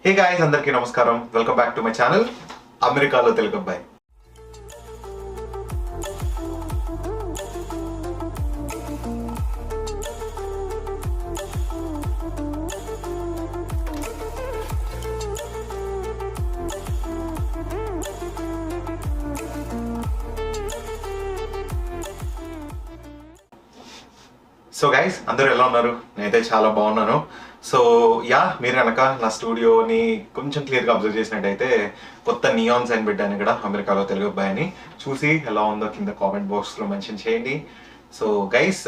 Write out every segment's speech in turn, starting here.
Hey guys, అందరికీ నమస్కారం. Welcome back to my channel అమెరికాలో తెలుగు అబ్బాయి. సో గైస్, అందరూ ఎలా ఉన్నారు? నేనైతే చాలా బాగున్నాను. సో మీరు కనుక నా స్టూడియోని కొంచెం క్లియర్గా అబ్జర్వ్ చేసినట్టయితే కొత్త నియాన్ సైన్ పెట్టాను ఇక్కడ, అమెరికాలో తెలుగు అబ్బాయి అని. చూసి ఎలా ఉందో కింద కామెంట్ బాక్స్లో మెన్షన్ చేయండి. సో గైస్,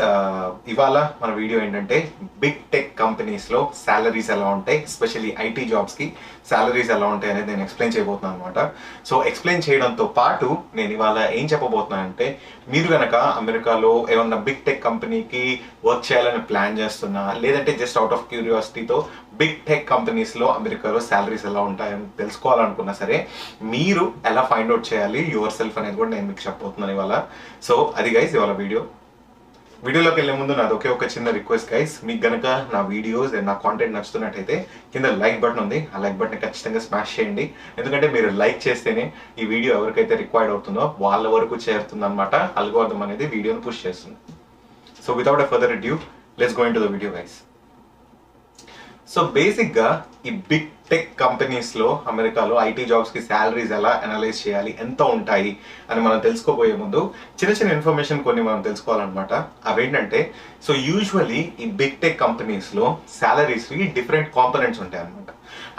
ఇవాళ మన వీడియో ఏంటంటే బిగ్ టెక్ కంపెనీస్లో శాలరీస్ ఎలా ఉంటాయి, ఎస్పెషల్లీ ఐటీ జాబ్స్కి శాలరీస్ ఎలా ఉంటాయి అనేది నేను ఎక్స్ప్లెయిన్ చేయబోతున్నాను అనమాట. సో ఎక్స్ప్లెయిన్ చేయడంతో పాటు నేను ఇవాళ ఏం చెప్పబోతున్నాను అంటే, మీరు కనుక అమెరికాలో ఏమన్నా బిగ్ టెక్ కంపెనీకి వర్క్ చేయాలని ప్లాన్ చేస్తున్నా, లేదంటే జస్ట్ అవుట్ ఆఫ్ క్యూరియాసిటీతో బిగ్ టెక్ కంపెనీస్లో అమెరికాలో శాలరీస్ ఎలా ఉంటాయని తెలుసుకోవాలనుకున్నా సరే, మీరు ఎలా ఫైండ్ అవుట్ చేయాలి యువర్ సెల్ఫ్ అనేది కూడా నేను మీకు చెప్పబోతున్నాను ఇవాళ. సో అది గైస్ ఇవాళ వీడియోలోకి వెళ్ళే ముందు నాది ఒక చిన్న రిక్వెస్ట్ గైస్. మీకు గనక నా వీడియోస్ నా కాంటెంట్ నచ్చుతున్నట్టయితే కింద లైక్ బటన్ ఉంది, ఆ లైక్ బటన్ ఖచ్చితంగా స్మాష్ చేయండి. ఎందుకంటే మీరు లైక్ చేస్తేనే ఈ వీడియో ఎవరికైతే రిక్వైర్డ్ అవుతుందో వాళ్ళ వరకు చేరుతుంది అనమాట. అల్గోరిథం అనేది వీడియోని పుష్ చేస్తుంది. So without a further adieu, let's go into the video guys. So బేసిక్గా ఈ బిగ్ టెక్ కంపెనీస్లో అమెరికాలో ఐటీ జాబ్స్కి శాలరీస్ ఎలా అనలైజ్ చేయాలి, ఎంత ఉంటాయి అని మనం తెలుసుకోబోయే ముందు చిన్న ఇన్ఫర్మేషన్ కొన్ని మనం తెలుసుకోవాలన్నమాట. అవేంటంటే, సో యూజువలీ ఈ బిగ్ టెక్ కంపెనీస్లో శాలరీస్కి డిఫరెంట్ కాంపనెంట్స్ ఉంటాయి అనమాట.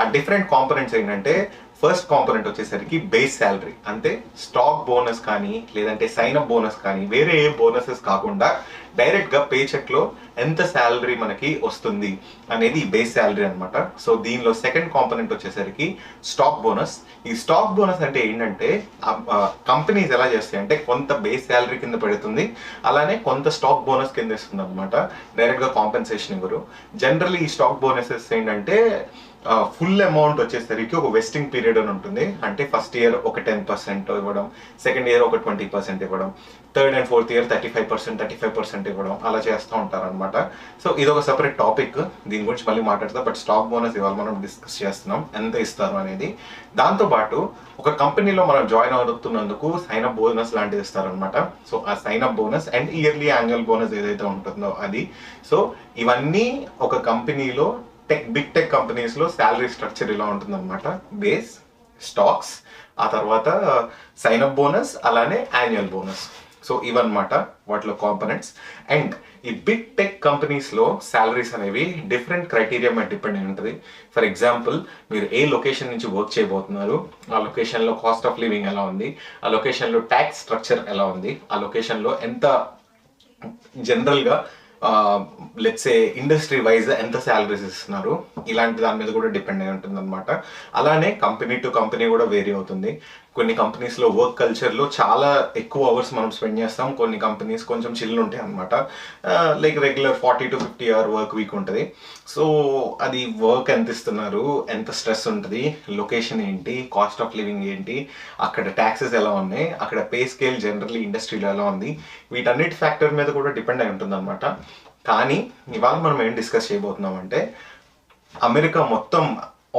ఆ డిఫరెంట్ కాంపనెంట్స్ ఏంటంటే, ఫస్ట్ కాంపనెంట్ వచ్చేసరికి బేస్ శాలరీ, అంటే స్టాక్ బోనస్ కానీ లేదంటే సైన్ అప్ బోనస్ కానీ వేరే ఏ బోనసెస్ కాకుండా డైరెక్ట్గా పే చెక్లో ఎంత శాలరీ మనకి వస్తుంది అనేది ఈ బేస్ శాలరీ అనమాట. సో దీనిలో సెకండ్ కాంపనెంట్ వచ్చేసరికి స్టాక్ బోనస్. ఈ స్టాక్ బోనస్ అంటే ఏంటంటే, కంపెనీస్ ఎలా చేస్తాయి అంటే కొంత బేస్ శాలరీ కింద పెడుతుంది, అలానే కొంత స్టాక్ బోనస్ కింద ఇస్తుంది అనమాట. డైరెక్ట్గా కాంపెన్సేషన్ ఇవ్వరు. జనరల్లీ ఈ స్టాక్ బోనసెస్ ఏంటంటే ఫుల్ అమౌంట్ వచ్చేసరికి ఒక వెస్టింగ్ పీరియడ్ అని ఉంటుంది. అంటే ఫస్ట్ ఇయర్ ఒక 10% ఇవ్వడం, సెకండ్ ఇయర్ ఒక 20% ఇవ్వడం, థర్డ్ అండ్ ఫోర్త్ ఇయర్ 35% ఇవ్వడం, అలా చేస్తూ ఉంటారు అనమాట. సో ఇది ఒక సపరేట్ టాపిక్, దీని గురించి మళ్ళీ మాట్లాడతాం. బట్ స్టాక్ బోనస్ ఇవాళ మనం డిస్కస్ చేస్తున్నాం, ఎంత ఇస్తారు అనేది. దాంతోపాటు ఒక కంపెనీలో మనం జాయిన్ అవుతున్నందుకు సైన్ అప్ బోనస్ లాంటిది ఇస్తారనమాట. సో ఆ sign up bonus and yearly annual bonus ఏదైతే ఉంటుందో అది. సో ఇవన్నీ ఒక కంపెనీలో బిగ్ టెక్ కంపెనీస్లో శాలరీ స్ట్రక్చర్ ఇలా ఉంటుందన్నమాట. బేస్, స్టాక్స్, ఆ తర్వాత సైన్ అప్ బోనస్, అలానే యాన్యువల్ బోనస్. సో ఇవన్నమాట వాటిలో కాంపనెంట్స్. అండ్ ఈ బిగ్ టెక్ కంపెనీస్లో శాలరీస్ అనేవి డిఫరెంట్ క్రైటీరియా మీద డిపెండ్ అయి ఉంటుంది. ఫర్ ఎగ్జాంపుల్, మీరు ఏ లొకేషన్ నుంచి వర్క్ చేయబోతున్నారు, ఆ లొకేషన్లో కాస్ట్ ఆఫ్ లివింగ్ ఎలా ఉంది, ఆ లొకేషన్లో ట్యాక్స్ స్ట్రక్చర్ ఎలా ఉంది, ఆ లొకేషన్లో ఎంత జనరల్గా లెట్స్ ఏ ఇండస్ట్రీ వైజ్ ఎంత శాలరీస్ ఇస్తున్నారు, ఇలాంటి దాని మీద కూడా డిపెండ్ అయి ఉంటుంది అనమాట. అలానే కంపెనీ టు కంపెనీ కూడా వేరీ అవుతుంది. కొన్ని కంపెనీస్లో వర్క్ కల్చర్లో చాలా ఎక్కువ అవర్స్ మనం స్పెండ్ చేస్తాం, కొన్ని కంపెనీస్ కొంచెం చిల్ ఉంటాయి అనమాట. Like regular 40 to 50 hour work week ఉంటుంది. సో అది వర్క్ ఎంత ఇస్తున్నారు, ఎంత స్ట్రెస్ ఉంటుంది, లొకేషన్ ఏంటి, కాస్ట్ ఆఫ్ లివింగ్ ఏంటి, అక్కడ ట్యాక్సెస్ ఎలా ఉన్నాయి, అక్కడ పే స్కేల్ జనరల్లీ ఇండస్ట్రీలో ఎలా ఉంది, వీటన్నిటి ఫ్యాక్టర్ మీద కూడా డిపెండ్ అయి ఉంటుంది అనమాట. కానీ ఇవాళ మనం ఏం డిస్కస్ చేయబోతున్నాం అంటే, అమెరికా మొత్తం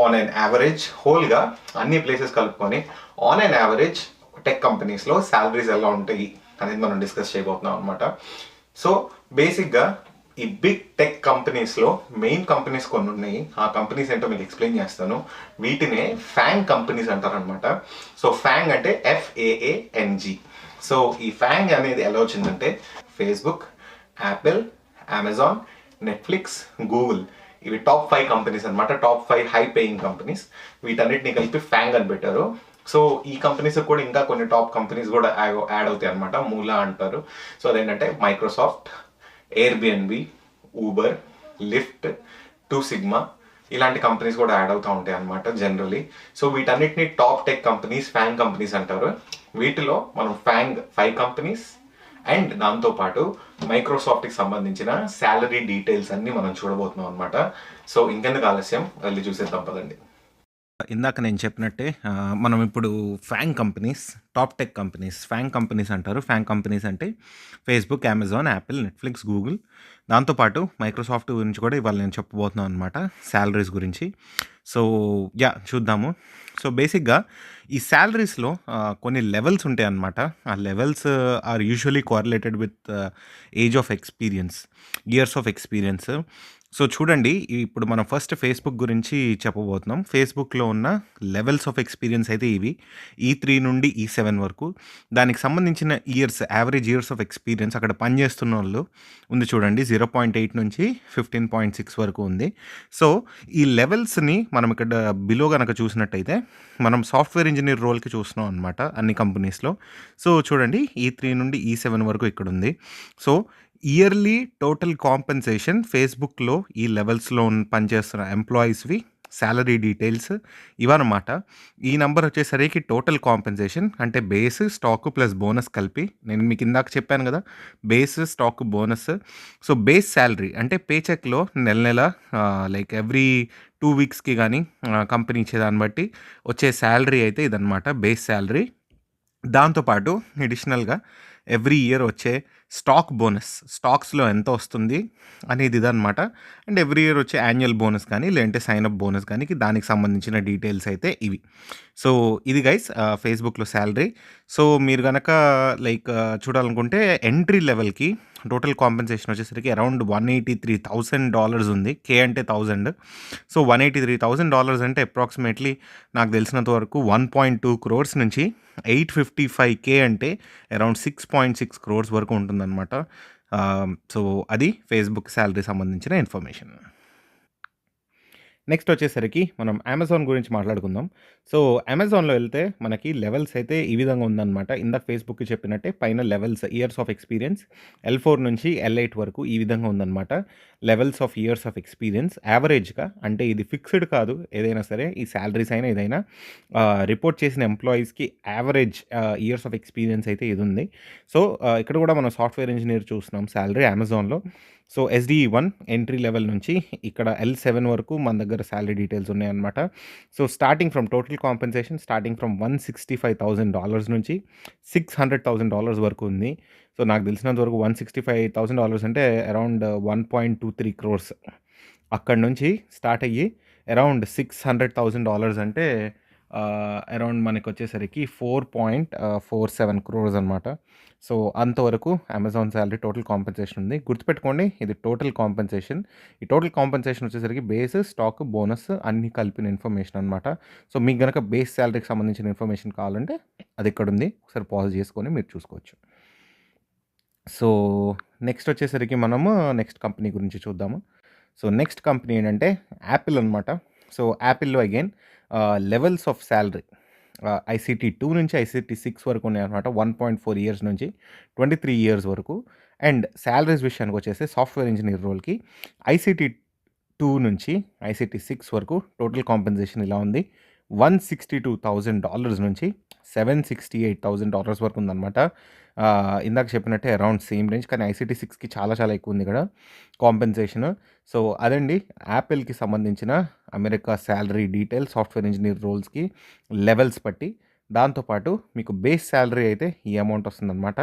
ఆన్ అన్ యావరేజ్ హోల్గా అన్ని ప్లేసెస్ కలుపుకొని ఆన్ అన్ యావరేజ్ టెక్ కంపెనీస్లో శాలరీస్ ఎలా ఉంటాయి అనేది మనం డిస్కస్ చేయబోతున్నాం అనమాట. సో బేసిక్గా ఈ బిగ్ టెక్ కంపెనీస్లో మెయిన్ కంపెనీస్ కొన్ని ఉన్నాయి. ఆ కంపెనీస్ ఏంటో మీకు ఎక్స్ప్లెయిన్ చేస్తాను. వీటినే ఫ్యాంగ్ కంపెనీస్ అంటారనమాట. సో ఫ్యాంగ్ అంటే FAANG. సో ఈ ఫ్యాంగ్ అనేది ఎలా వచ్చిందంటే, Facebook, Apple, Amazon, Netflix, Google, ఇవి టాప్ 5 కంపెనీస్ అనమాట. Top 5 high paying companies. వీటన్నిటిని కలిపి ఫ్యాంగ్ అని పెట్టారు. సో ఈ కంపెనీస్ కూడా ఇంకా కొన్ని టాప్ కంపెనీస్ కూడా యాడ్ అవుతాయి అనమాట. మూలా అంటారు. సో అదేంటంటే Microsoft, Airbnb, Uber, lift, 2Sigma, ఇలాంటి కంపెనీస్ కూడా యాడ్ అవుతూ ఉంటాయి అనమాట జనరలీ. సో వీటన్నిటిని top tech companies, FANG companies అంటారు. వీటిలో మనం ఫ్యాంగ్ 5 కంపెనీస్ అండ్ దాంతోపాటు మైక్రోసాఫ్ట్కి సంబంధించిన శాలరీ డీటెయిల్స్ అన్ని మనం చూడబోతున్నాం అనమాట. సో ఇంకెందుకు ఆలస్యం, వెళ్ళి చూసేద్దాం పదండి. ఇందాక నేను చెప్పినట్టే మనం ఇప్పుడు FANG companies, top tech companies, FANG companies అంటారు. ఫ్యాంగ్ కంపెనీస్ అంటే Facebook, Amazon, Apple, Netflix, Google దాంతో పాటు మైక్రోసాఫ్ట్ గురించి కూడా ఇవాళ నేను చెప్పబోతున్నాను అనమాట. సాలరీస్ గురించి. సో, చూద్దాము. సో, బేసిక్‌గా ఈ సాలరీస్‌లో కొన్ని లెవెల్స్ ఉంటాయన్నమాట. ఆ levels are usually correlated with age of experience, years of experience. So చూడండి, ఇప్పుడు మనం ఫస్ట్ ఫేస్‌బుక్ గురించి చెప్పబోతున్నాం. ఫేస్‌బుక్‌లో ఉన్న లెవెల్స్ ఆఫ్ ఎక్స్‌పీరియన్స్ అయితే ఇవి. ఈ3 నుండి ఈ7 వరకు. దానికి సంబంధించిన years, average years of experience అక్కడ పనిచేస్తున్నోళ్ళు ఉంది చూడండి. 0.8 నుంచి 15.6 వరకు ఉంది. సో, ఈ లెవెల్స్‌ని మనం ఇక్కడ బిలో గనక చూసినట్టయితే, మనం సాఫ్ట్‌వేర్ ఇంజినీర్ రోల్‌కి చూస్తున్నాం అనమాట అన్ని కంపెనీస్‌లో. సో, చూడండి ఈ3 నుండి ఈ7 వరకు ఇక్కడుంది. సో, ఇయర్లీ టోటల్ కాంపెన్సేషన్ ఫేస్‌బుక్‌లో ఈ లెవెల్స్‌లో పనిచేస్తున్న ఎంప్లాయీస్‌వి సాలరీ డీటెయిల్స్ ఇవన్నమాట. ఈ నంబర్ వచ్చేసరికి టోటల్ కాంపెన్సేషన్ అంటే బేస్, స్టాక్ ప్లస్ బోనస్ కలిపి. నేను మీకు ఇందాక చెప్పాను కదా! Base, stock, bonus. So, base salary అంటే పే చెక్‌లో నెల నెల లైక్ ఎవ్రీ 2 వీక్స్‌కి గానీ కంపెనీ ఇచ్చేదాన్ని బట్టి వచ్చే సాలరీ అయితే ఇదనమాట బేస్ సాలరీ. దాంతో పాటు అడిషనల్‌గా ఎవ్రీ ఇయర్ వచ్చే స్టాక్ బోనస్, స్టాక్స్‌లో ఎంత వస్తుంది అనేది ఇదనమాట. అండ్ ఎవ్రీ ఇయర్ వచ్చే యాన్యువల్ బోనస్ కానీ, లేదంటే సైన్ అప్ బోనస్ కానీ దానికి సంబంధించిన డీటెయిల్స్ అయితే ఇవి. సో, ఇది గైస్ ఫేస్‌బుక్‌లో సాలరీ. సో, మీరు గనక లైక్ చూడాలనుకుంటే ఎంట్రీ లెవెల్‌కి టోటల్ కాంపెన్సేషన్ వచ్చేసరికి అరౌండ్ $183,000 ఉంది. కే అంటే 1000. సో, $183,000 అంటే అప్రాక్సిమేట్‌లీ నాకు తెలిసినంత వరకు 1.2 క్రోర్స్ నుంచి 855K అంటే అరౌండ్ 6.6 క్రోర్స్ వరకు ఉంటుందన్నమాట. సో, అది ఫేస్‌బుక్ సాలరీ సంబంధించిన ఇన్ఫర్మేషన్. నెక్స్ట్ వచ్చేసరికి మనం అమెజాన్ గురించి మాట్లాడుకుందాం. సో, అమెజాన్‌లో ఎళ్తే మనకి లెవెల్స్ అయితే ఈ విధంగా ఉందనమాట. ఇందాక ఫేస్‌బుక్‌కి చెప్పినట్టే పైన levels, years of experience L4 నుంచి L8 వరకు ఈ విధంగా ఉందనమాట. Levels of years of experience యావరేజ్‌గా, అంటే ఇది ఫిక్స్‌డ్ కాదు. ఏదైనా సరే ఈ సాలరీస్ అయినా ఏదైనా రిపోర్ట్ చేసిన ఎంప్లాయీస్‌కి యావరేజ్ ఇయర్స్ ఆఫ్ ఎక్స్‌పీరియన్స్ అయితే ఇదుంది. సో, ఇక్కడ కూడా మనం సాఫ్ట్‌వేర్ ఇంజినీర్ చూస్తున్నాం సాలరీ అమెజాన్‌లో. సో, SDE1 ఎంట్రీ లెవెల్ నుంచి ఇక్కడ L7 వరకు మన దగ్గర సాలరీ డీటెయిల్స్ ఉన్నాయన్నమాట. So, starting from total compensation starting from $165,000 నుంచి $600,000 వరకు ఉంది. సో, నాకు తెలిసినంత వరకు $165,000 అంటే అరౌండ్ 1.23 క్రోర్స్. అక్కడి నుంచి స్టార్ట్ అయ్యి అరౌండ్ $600,000 అంటే అరౌండ్ మనకొచ్చేసరికి 4.47 క్రోర్స్ అనమాట. సో, అంతవరకు అమెజాన్ సాలరీ టోటల్ కాంపెన్సేషన్ ఉంది. గుర్తుపెట్టుకోండి, ఇది టోటల్ కాంపెన్సేషన్. ఈ టోటల్ కాంపెన్సేషన్ వచ్చేసరికి బేస్, స్టాక్, బోనస్ అన్నీ కలిపిన ఇన్ఫర్మేషన్ అనమాట. సో, మీకు గనక బేస్ సాలరీకి సంబంధించిన ఇన్ఫర్మేషన్ కావాలంటే అది ఇక్కడుంది. ఒకసారి పాజ్ చేసుకొని మీరు చూసుకోవచ్చు. సో, నెక్స్ట్ వచ్చేసరికి మనము నెక్స్ట్ కంపెనీ గురించి చూద్దాము. సో, నెక్స్ట్ కంపెనీ ఏంటంటే యాపిల్ అనమాట. సో, యాపిల్‌లో again levels of salary ICT 2 నుంచి ఐసీటీ 6 వరకు ఉన్నాయన్నమాట. 1.4 ఇయర్స్ నుంచి 23 ఇయర్స్ వరకు. అండ్ సాలరీస్ విషయానికి వచ్చేసి సాఫ్ట్‌వేర్ ఇంజినీర్ రోల్‌కి ఐసీటీ 2 నుంచి ఐసీటీ 6 వరకు టోటల్ కాంపెన్సేషన్ ఇలా ఉంది. $162,000 నుంచి $768,000 వరకు ఉందన్నమాట. ఇందాక చెప్పినట్టే అరౌండ్ సేమ్ రేంజ్, కానీ ఐసీటీ 6కి చాలా చాలా ఎక్కువ ఉంది ఇక్కడ కాంపెన్సేషన్. సో, అదండి యాపిల్‌కి సంబంధించిన America salary detail software engineer రోల్స్‌కి లెవెల్స్ బట్టి. దాంతో పాటు మీకు బేస్ సాలరీ అయితే ఈ అమౌంట్ వస్తుందన్నమాట.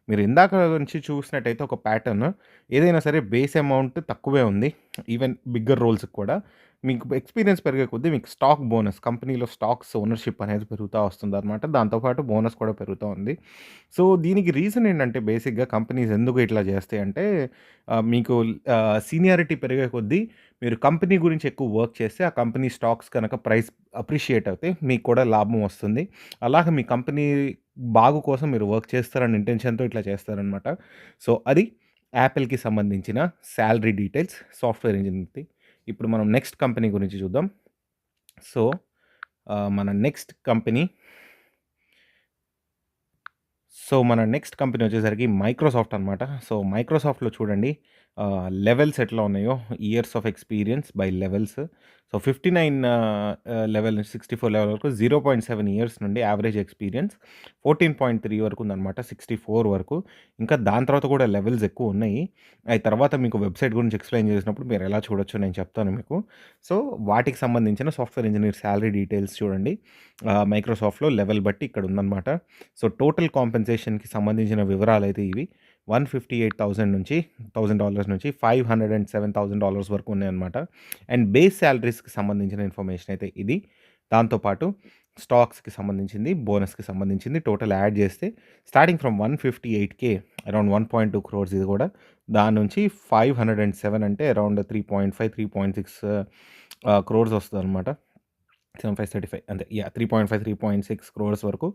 మీరు ఇందాక నుంచి చూసినట్టయితే ఒక ప్యాటర్న్, ఏదైనా సరే బేస్ అమౌంట్ తక్కువే ఉంది. ఈవెన్ బిగ్గర్ రోల్స్‌కి కూడా. మీకు ఎక్స్‌పీరియన్స్ పెరిగే కొద్దీ మీకు స్టాక్ బోనస్, కంపెనీలో స్టాక్స్ ఓనర్‌షిప్ అనేది పెరుగుతా వస్తుందన్నమాట. దాంతో పాటు బోనస్ కూడా పెరుగుతా ఉంది. సో, దీనికి రీజన్ ఏంటంటే బేసిక్‌గా కంపెనీస్ ఎందుకు ఇట్లా చేస్తాయంటే మీకు సీనియారిటీ పెరిగే కొద్దీ మీరు కంపెనీ గురించి ఎక్కువ వర్క్ చేస్తే ఆ కంపెనీ స్టాక్స్ కనుక ప్రైస్ అప్రిషియేట్ అవుతే మీకు కూడా లాభం వస్తుంది. అలాగే మీ కంపెనీ బాగు కోసం మీరు వర్క్ చేస్తారన్న ఇంటెన్షన్‌తో ఇట్లా చేస్తారనమాట. సో, అది యాపిల్‌కి సంబంధించిన సాలరీ డీటెయిల్స్ సాఫ్ట్‌వేర్ ఇంజినీర్‌ది. ఇప్పుడు మనం నెక్స్ట్ కంపెనీ గురించి చూద్దాం. సో, మన నెక్స్ట్ కంపెనీ సో, మన నెక్స్ట్ కంపెనీ వచ్చేసరికి మైక్రోసాఫ్ట్ అనమాట. సో, మైక్రోసాఫ్ట్‌లో చూడండి లెవెల్స్ ఎట్లా ఉన్నాయో years of experience by levels. So, 59 level నుంచి 64 లెవెల్ వరకు 0.7 ఇయర్స్ నుండి యావరేజ్ ఎక్స్‌పీరియన్స్ 14.3 వరకు ఉందనమాట. 64 వరకు. ఇంకా దాని తర్వాత కూడా లెవెల్స్ ఎక్కువున్నాయి. అయి తర్వాత మీకు వెబ్‌సైట్ గురించి ఎక్స్‌ప్లెయిన్ చేసినప్పుడు మీరు ఎలా చూడొచ్చో నేను చెప్తాను మీకు. సో, వాటికి సంబంధించిన సాఫ్ట్‌వేర్ ఇంజినీర్ సాలరీ డీటెయిల్స్ చూడండి. మైక్రోసాఫ్ట్‌లో లెవెల్ బట్టి ఇక్కడ ఉందనమాట. సో, టోటల్ కాంపెన్సేషన్‌కి సంబంధించిన వివరాలైతే ఇవి. 158,000 నుంచి $1,000 నుంచి $507,000 వరకు ఉన్నాయన్నమాట. అండ్ బేస్ సాలరీస్‌కి సంబంధించిన ఇన్ఫర్మేషన్ అయితే ఇది. దాంతో పాటు స్టాక్స్‌కి సంబంధించింది, బోనస్‌కి సంబంధించింది టోటల్ యాడ్ చేస్తే స్టార్టింగ్ ఫ్రమ్ 158,000 అరౌండ్ 1.2 క్రోర్స్ ఇది కూడా. దాని నుంచి 507 అంటే అరౌండ్ 3.5, 3.6 క్రోర్స్ వస్తదనమాట. 7535 అంతే. యాహ్! 3.5, 3.6 క్రోర్స్ వరకు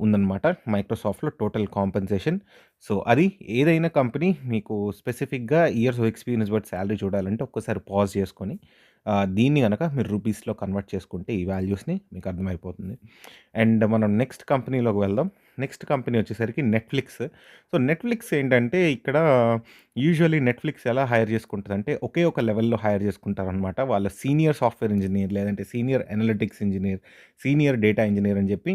ఉందన్నమాట మైక్రోసాఫ్ట్‌లో టోటల్ కాంపెన్సేషన్. సో, అది ఏదైనా కంపెనీ మీకు స్పెసిఫిక్‌గా ఇయర్స్ ఆఫ్ ఎక్స్‌పీరియన్స్ బట్టి సాలరీ చూడాలంటే ఒక్కసారి పాజ్ చేసుకొని దీన్ని గనక మీరు రూపీస్‌లో కన్వర్ట్ చేసుకుంటే ఈ వాల్యూస్‌ని మీకు అర్థమైపోతుంది. అండ్ మనం నెక్స్ట్ కంపెనీలోకి వెళ్దాం. నెక్స్ట్ కంపెనీ వచ్చేసరికి నెట్‌ఫ్లిక్స్. సో, నెట్‌ఫ్లిక్స్ ఏంటంటే ఇక్కడ యూజువల్లీ నెట్‌ఫ్లిక్స్ ఎలా హైర్ చేసుకుంటదంటే ఒకే ఒక లెవెల్‌లో హైర్ చేసుకుంటారనమాట. వాళ్ళ సీనియర్ సాఫ్ట్‌వేర్ ఇంజినీర్ లేదంటే senior analytics engineer, senior data engineer అని చెప్పి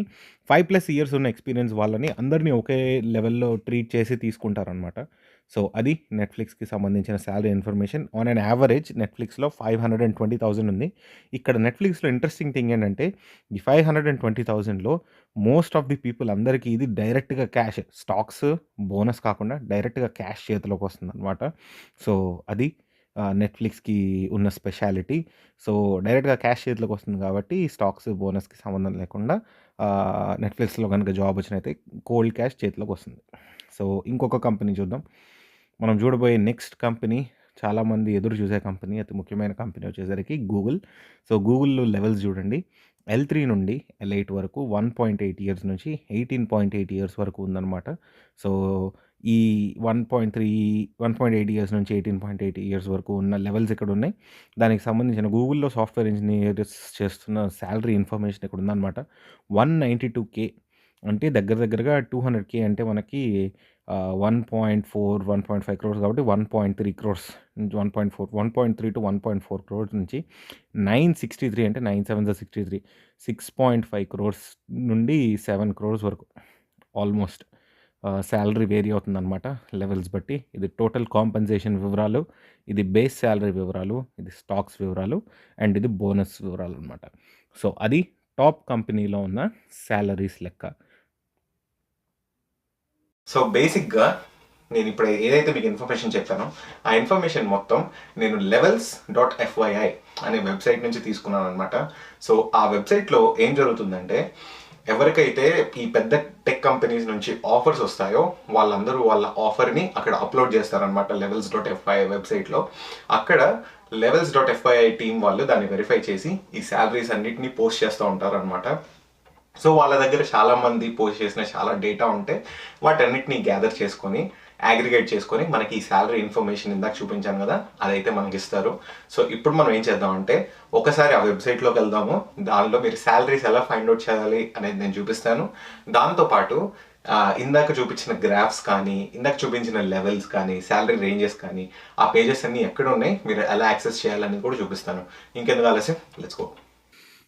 5+ ఇయర్స్ ఉన్న ఎక్స్‌పీరియన్స్ వాళ్ళని అందరిని ఒకే లెవెల్‌లో ట్రీట్ చేసి తీసుకుంటారనమాట. సో, అది నెట్‌ఫ్లిక్స్‌కి సంబంధించిన salary information. On an average నెట్‌ఫ్లిక్స్‌లో 520,000 ఉంది. ఇక్కడ నెట్‌ఫ్లిక్స్‌లో ఇంట్రెస్టింగ్ థింగ్ ఏంటంటే ఈ 520,000లో మోస్ట్ ఆఫ్ ది పీపుల్ అందరికీ ఇది డైరెక్ట్‌గా క్యాష్. స్టాక్స్, బోనస్ కాకుండా డైరెక్ట్‌గా క్యాష్ చేతిలోకి వస్తుందనమాట. సో, అది నెట్‌ఫ్లిక్స్‌కి ఉన్న స్పెషాలిటీ. సో, డైరెక్ట్‌గా క్యాష్ చేతిలోకి వస్తుంది కాబట్టి స్టాక్స్, బోనస్‌కి సంబంధం లేకుండా నెట్‌ఫ్లిక్స్‌లో గనుక జాబ్ వచ్చినైతే కోల్డ్ క్యాష్ చేతిలోకి వస్తుంది. సో, ఇంకొక కంపెనీ చూద్దాం. మనం చూడబోయే నెక్స్ట్ కంపెనీ చాలామంది ఎదురు చూసే కంపెనీ, అతి ముఖ్యమైన కంపెనీ వచ్చేసరికి గూగుల్. సో, గూగుల్‌లో లెవెల్స్ చూడండి. L3 నుండి L8 వరకు 1.8 ఇయర్స్ నుంచి 18.8 ఇయర్స్ వరకు ఉందనమాట. సో, ఈ 1.3 1.8 ఇయర్స్ నుంచి 18.8 ఇయర్స్ వరకు ఉన్న లెవెల్స్ ఇక్కడున్నాయి. దానికి సంబంధించిన గూగుల్‌లో సాఫ్ట్‌వేర్ ఇంజినీర్స్ చేస్తున్న సాలరీ ఇన్ఫర్మేషన్ ఇక్కడ ఉందనమాట. 192,000 అంటే దగ్గర దగ్గరగా 200,000 అంటే మనకి 1.4, 1.5 క్రోర్స్ కాబట్టి 1.3 క్రోర్స్ 1.4 1.3-1.4 క్రోర్స్ నుంచి 963 అంటే 9 7 63 6.5 క్రోర్స్ నుండి 7 క్రోర్స్ వరకు ఆల్మోస్ట్ సాలరీ వేరీ అవుతుందనమాట లెవెల్స్ బట్టి. ఇది టోటల్ కాంపెన్సేషన్ వివరాలు, ఇది బేస్ సాలరీ వివరాలు, ఇది స్టాక్స్ వివరాలు అండ్ ఇది బోనస్ వివరాలు అనమాట. సో, అది టాప్ కంపెనీలో ఉన్న సాలరీస్ లెక్క. సో బేసిక్గా నేను ఇప్పుడు ఏదైతే మీకు ఇన్ఫర్మేషన్ చెప్పానో ఆ ఇన్ఫర్మేషన్ మొత్తం నేను levels.fyi అనే వెబ్సైట్ నుంచి తీసుకున్నాను అనమాట. సో ఆ వెబ్సైట్లో ఏం జరుగుతుందంటే ఎవరికైతే ఈ పెద్ద టెక్ కంపెనీస్ నుంచి ఆఫర్స్ వస్తాయో వాళ్ళందరూ వాళ్ళ ఆఫర్ని అక్కడ అప్లోడ్ చేస్తారనమాట levels.fyi వెబ్సైట్లో. అక్కడ levels.fyi టీం వాళ్ళు దాన్ని వెరిఫై చేసి ఈ శాలరీస్ అన్నిటిని పోస్ట్ చేస్తూ ఉంటారు అనమాట. సో వాళ్ళ దగ్గర చాలామంది పోస్ట్ చేసిన చాలా డేటా ఉంటే వాటన్నిటిని గ్యాదర్ చేసుకొని అగ్రిగేట్ చేసుకొని మనకి ఈ శాలరీ ఇన్ఫర్మేషన్ ఇందాక చూపించాను కదా అదైతే మనకి ఇస్తారు. సో ఇప్పుడు మనం ఏం చేద్దామంటే ఒకసారి ఆ వెబ్సైట్లోకి వెళ్దాము. దానిలో మీరు శాలరీస్ ఎలా ఫైండ్ అవుట్ చేయాలి అనేది నేను చూపిస్తాను. దాంతోపాటు ఇందాక చూపించిన గ్రాఫ్స్ కానీ ఇందాక చూపించిన లెవెల్స్ కానీ శాలరీ రేంజెస్ కానీ ఆ పేజెస్ అన్నీ ఎక్కడ ఉన్నాయి, మీరు ఎలా యాక్సెస్ చేయాలని కూడా చూపిస్తాను. ఇంకెందుకు ఆలస్యం, లెట్స్ గో.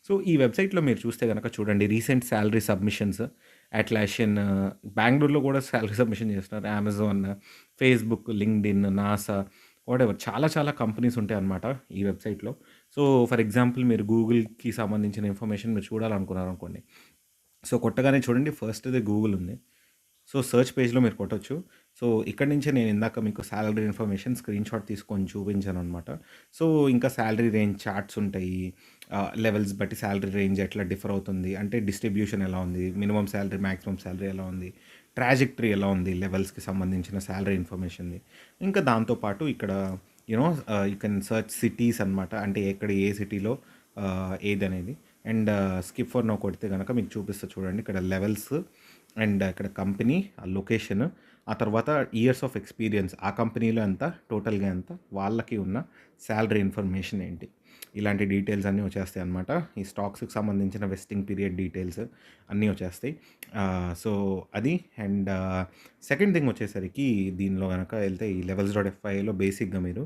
సో, ఈ వెబ్సైట్‌లో మీరు చూస్తే గనక చూడండి రీసెంట్ సాలరీ సబ్మిషన్స్ అట్లాషియన్ బెంగుళూరులో కూడా సాలరీ సబ్మిషన్ చేస్తున్నారు. Amazon, Facebook, LinkedIn, NASA whatever చాలా చాలా కంపెనీస్ ఉంటాయన్నమాట ఈ వెబ్సైట్‌లో. సో, ఫర్ ఎగ్జాంపుల్ మీరు గూగుల్‌కి సంబంధించిన ఇన్ఫర్మేషన్ మీరు చూడాలనుకున్నారనుకోండి. సో, కొట్టగానే చూడండి ఫస్ట్‌ది గూగుల్ ఉంది. సో, సెర్చ్ పేజ్‌లో మీరు కొట్టొచ్చు. సో, ఇక్కడి నుంచే నేను ఇందాక మీకు సాలరీ ఇన్ఫర్మేషన్ స్క్రీన్‌షాట్ తీసుకొని చూపించాననమాట. సో, ఇంకా సాలరీ రేంజ్ చార్ట్స్ ఉంటాయి. లెవెల్స్ బట్టి సాలరీ రేంజ్ ఎట్లా డిఫర్ అవుతుంది, అంటే డిస్ట్రిబ్యూషన్ ఎలా ఉంది, మినిమమ్ సాలరీ, మాక్సిమమ్ సాలరీ ఎలా ఉంది, ట్రాజెక్టరీ ఎలా ఉంది, లెవెల్స్‌కి సంబంధించిన సాలరీ ఇన్ఫర్మేషన్‌ది. ఇంకా దాంతో పాటు ఇక్కడ యూ కెన్ సెర్చ్ సిటీస్ అనమాట. అంటే ఎక్కడ ఏ సిటీలో ఏదనేది. అండ్ స్కిప్ ఫర్ నౌ కొడితే గనక మీకు చూపిస్తా చూడండి. ఇక్కడ లెవెల్స్ అండ్ ఇక్కడ కంపెనీ, ఆ లొకేషన్, ఆ తర్వాత ఇయర్స్ ఆఫ్ ఎక్స్పీరియన్స్ ఆ కంపెనీలో ఎంత, టోటల్‌గా ఎంత, వాళ్ళకి ఉన్న సాలరీ ఇన్ఫర్మేషన్ ఏంటి. ఇలాంటి డీటెయిల్స్ అన్నీ వచ్చేస్తాయి అనమాట. ఈ స్టాక్స్‌కి సంబంధించిన వెస్టింగ్ పీరియడ్ డీటెయిల్స్ అన్నీ వచ్చేస్తాయి. సో, అది అండ్ సెకండ్ థింగ్ వచ్చేసరికి దీనిలో గనక వెళ్తే ఈ levels.fyiలో బేసిక్‌గా మీరు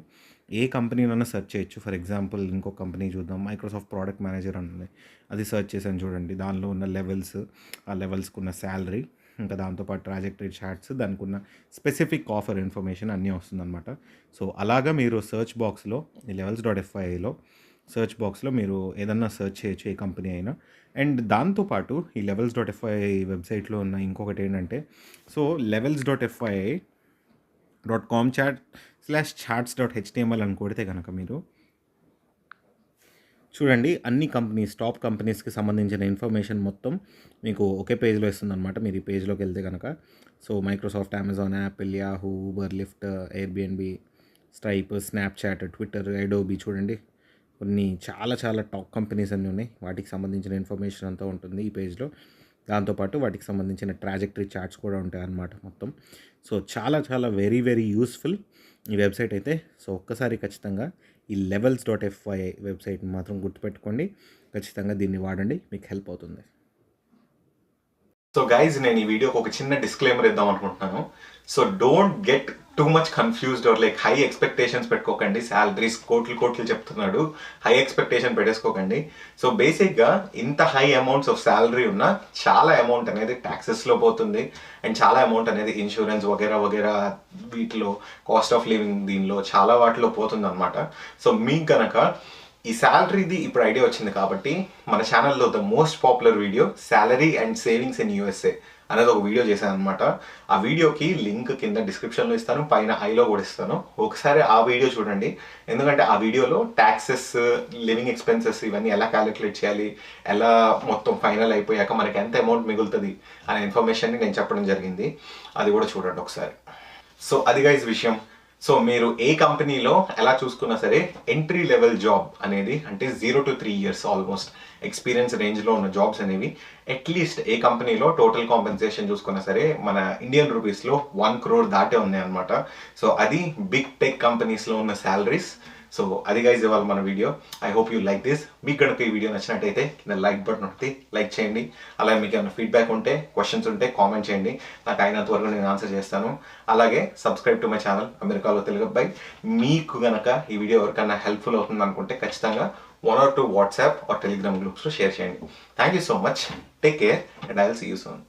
ఏ కంపెనీనైనా సెర్చ్ చేయొచ్చు. ఫర్ ఎగ్జాంపుల్ ఇంకో కంపెనీ చూద్దాం. మైక్రోసాఫ్ట్ ప్రోడక్ట్ మేనేజర్ అని ఉంది. అది సెర్చ్ చేశాను చూడండి. దానిలో ఉన్న లెవెల్స్, ఆ లెవెల్స్‌కున్న సాలరీ, ఇంకా దాంతోపాటు ట్రాజెక్టరీ చార్ట్స్, దానికున్న స్పెసిఫిక్ ఆఫర్ ఇన్ఫర్మేషన్ అన్నీ వస్తుందనమాట. సో, అలాగా మీరు సెర్చ్ బాక్స్‌లో ఈ levels.fyiలో సెర్చ్ బాక్స్‌లో మీరు ఏదన్నా సెర్చ్ చేయొచ్చు ఏ కంపెనీ అయినా. అండ్ దాంతోపాటు ఈ levels.fyi వెబ్‌సైట్‌లో ఉన్న ఇంకొకటేంటంటే, సో levels.fyi.com/charts.html అని కొడితే గనక మీరు చూడండి అన్ని కంపెనీస్, టాప్ కంపెనీస్‌కి సంబంధించిన ఇన్ఫర్మేషన్ మొత్తం మీకు ఒకే పేజ్‌లో ఇస్తుందనమాట. మీరు ఈ పేజ్‌లోకి వెళ్తే గనక. So, Microsoft, Amazon, Apple, Yahoo, Uber, lift, Airbnb, stripe, Snapchat, Twitter, Adobe చూడండి. కొన్ని చాలా చాలా టాప్ కంపెనీస్ అన్నీ ఉన్నాయి. వాటికి సంబంధించిన ఇన్ఫర్మేషన్ అంతా ఉంటుంది ఈ పేజ్‌లో. దాంతోపాటు వాటికి సంబంధించిన ట్రాజెక్టరీ చార్ట్స్ కూడా ఉంటాయన్నమాట మొత్తం. సో, చాలా చాలా వెరీ వెరీ యూస్‌ఫుల్ ఈ వెబ్‌సైట్ అయితే. సో, ఒక్కసారి ఖచ్చితంగా ఈ levels.fyi వెబ్‌సైట్‌ని మాత్రం గుర్తుపెట్టుకోండి. ఖచ్చితంగా దీన్ని వాడండి. మీకు హెల్ప్ అవుతుంది. సో గైజ్, నేను ఈ వీడియోకి ఒక చిన్న డిస్క్లైమర్ ఇద్దాం అనుకుంటున్నాను. So don't get too much confused or like high expectations పెట్టుకోకండి. శాలరీస్ కోట్లు చెప్తున్నాడు, హై ఎక్స్పెక్టేషన్ పెట్టేసుకోకండి. సో బేసిక్గా ఇంత హై అమౌంట్స్ ఆఫ్ శాలరీ ఉన్న చాలా అమౌంట్ అనేది ట్యాక్సెస్లో పోతుంది, అండ్ చాలా అమౌంట్ అనేది ఇన్సూరెన్స్ వగేరా వీటిలో, కాస్ట్ ఆఫ్ లివింగ్ దీనిలో చాలా వాటిలో పోతుంది అనమాట. సో మీకు కనుక ఈ శాలరీది ఇప్పుడు ఐడియా వచ్చింది కాబట్టి మన ఛానల్లో the most popular video salary and savings in USA అనేది ఒక వీడియో చేశాను అనమాట. ఆ వీడియోకి లింక్ కింద డిస్క్రిప్షన్లో ఇస్తాను, పైన ఐలో కూడా ఇస్తాను. ఒకసారి ఆ వీడియో చూడండి. ఎందుకంటే ఆ వీడియోలో ట్యాక్సెస్, లివింగ్ ఎక్స్పెన్సెస్ ఇవన్నీ ఎలా క్యాలిక్యులేట్ చేయాలి, ఎలా మొత్తం ఫైనల్ అయిపోయాక మనకి ఎంత అమౌంట్ మిగులుతుంది అనే ఇన్ఫర్మేషన్ని నేను చెప్పడం జరిగింది. అది కూడా చూడండి ఒకసారి. సో అది గైస్ విషయం. సో మీరు ఏ కంపెనీలో ఎలా చూసుకున్నా సరే ఎంట్రీ లెవెల్ జాబ్ అనేది, అంటే 0 to 3 years ఆల్మోస్ట్ ఎక్స్పీరియన్స్ రేంజ్లో ఉన్న జాబ్స్ అనేవి అట్లీస్ట్ ఏ కంపెనీలో టోటల్ కాంపెన్సేషన్ చూసుకున్నా సరే మన ఇండియన్ రూపీస్లో 1 crore దాటే ఉన్నాయి అనమాట. సో అది బిగ్ టెక్ కంపెనీస్లో ఉన్న శాలరీస్. సో అది గైజ్ ఇవాళ మన video. I hope you like this. మీకు కనుక ఈ వీడియో నచ్చినట్టయితే కింద లైక్ బటన్ ఉంటుంది, లైక్ చేయండి. అలాగే మీకు ఏమైనా ఫీడ్బ్యాక్ ఉంటే, క్వశ్చన్స్ ఉంటే కామెంట్ చేయండి. నాకు అయినంత వరకు నేను ఆన్సర్ చేస్తాను. అలాగే సబ్స్క్రైబ్ టు మై ఛానల్ అమెరికాలో తెలుగు అబ్బాయి. మీకు కనుక ఈ వీడియో ఎవరికైనా హెల్ప్ఫుల్ అవుతుంది అనుకుంటే ఖచ్చితంగా 1 or 2 వాట్సాప్ ఆర్ టెలిగ్రామ్ గ్రూప్స్లో షేర్ చేయండి. Thank you so much. Take care and I will see you soon.